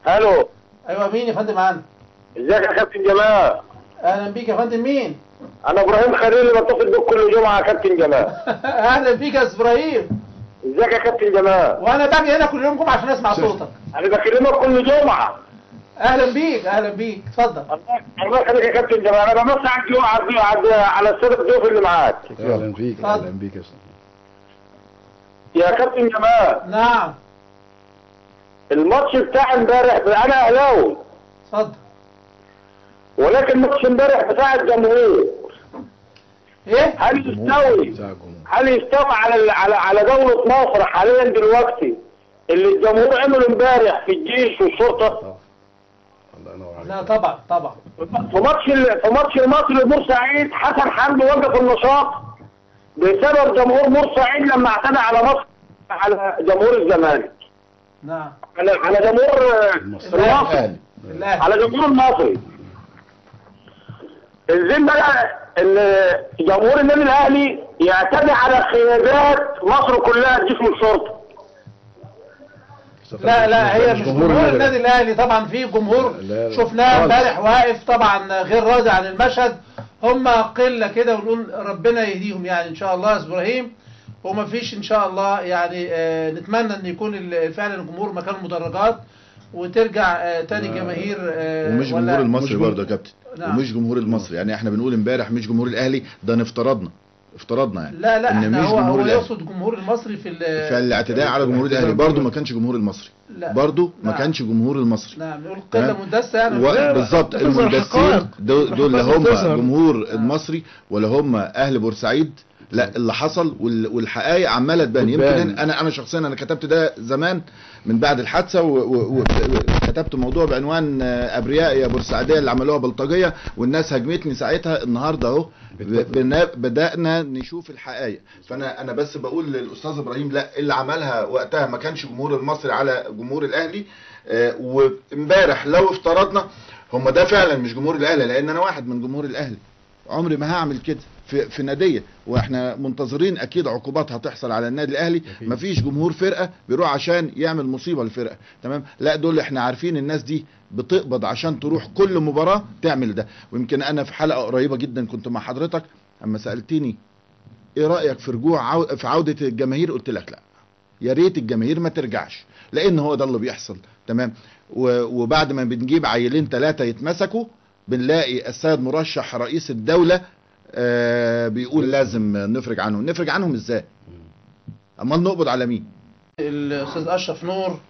الو. ايوه مين يا فندم معانا؟ ازيك يا كابتن جمال؟ اهلا بيك يا فندم. مين؟ انا ابراهيم خليل اللي بتصل بيك كل جمعه يا كابتن جمال. اهلا بيك يا ابراهيم. ازيك يا كابتن جمال؟ وانا باجي هنا كل يوم جمعه عشان اسمع صوتك. انا بكلمك كل جمعه. اهلا بيك اهلا بيك، اتفضل. الله يخليك يا كابتن جمال. انا بمسي على الساده الضيوف اللي معاك. اهلا بيك اهلا بيك يا استاذ. يا كابتن جمال. نعم. الماتش بتاع امبارح انا اهلاوي. اتفضل. ولكن الماتش امبارح بتاع الجمهور ايه؟ هل يستوي على دولة مصر حاليا دلوقتي اللي الجمهور عمله امبارح في الجيش والشرطة؟ الله ينور عليك. لا طبعا طبعا. في ماتش المصري بورسعيد حسن حمدي وقف النشاط بسبب جمهور بورسعيد لما اعتدى على مصر على جمهور الزمالك. نعم. على جمهور المصري. على جمهور المصري. ازاي بقى ان جمهور النادي الاهلي يعتدي على قيادات مصر كلها الجيش والشرطه؟ لا هي مش جمهور النادي الاهلي طبعا. في جمهور شفناه امبارح واقف طبعا غير راضي عن المشهد. هم قله كده ونقول ربنا يهديهم يعني ان شاء الله يا ابراهيم. وما فيش ان شاء الله يعني نتمنى ان يكون فعلا الجمهور مكان المدرجات وترجع تاني جماهير. ومش جمهور المصري برضه يا كابتن. نعم. ومش جمهور المصري يعني احنا بنقول امبارح مش جمهور الاهلي، ده افترضنا يعني. لا إن احنا مش هو يقصد جمهور المصري في الاعتداء على جمهور الاهلي برضه ما كانش جمهور المصري. برضه ما كانش جمهور المصري. نعم نقول قله مندسه يعني. بالظبط. المندسين دول لا هم جمهور المصري ولا هم اهل بورسعيد. لا اللي حصل والحقائق عماله تبان. يمكن انا شخصيا انا كتبت ده زمان من بعد الحادثه وكتبت موضوع بعنوان ابرياء يا بورسعيديه اللي عملوها بلطجيه والناس هاجمتني ساعتها. النهارده اهو بدانا نشوف الحقائق. فانا بس بقول للاستاذ ابراهيم لا اللي عملها وقتها ما كانش جمهور المصري على جمهور الاهلي. وامبارح لو افترضنا هم ده فعلا مش جمهور الاهلي لان انا واحد من جمهور الاهلي عمري ما هعمل كده في ناديه. واحنا منتظرين اكيد عقوبات هتحصل على النادي الاهلي. مفيش جمهور فرقه بيروح عشان يعمل مصيبه للفرقه. تمام. لا دول احنا عارفين الناس دي بتقبض عشان تروح كل مباراه تعمل ده. ويمكن انا في حلقه قريبه جدا كنت مع حضرتك اما سالتني ايه رايك في رجوع في عوده الجماهير قلت لك لا يا ريت الجماهير ما ترجعش لان هو ده اللي بيحصل. تمام. وبعد ما بنجيب عيلين 3 يتمسكوا بنلاقي السيد مرشح رئيس الدولة بيقول لازم نفرج عنهم ازاي؟ امال نقبض على مين؟ الاستاذ اشرف نور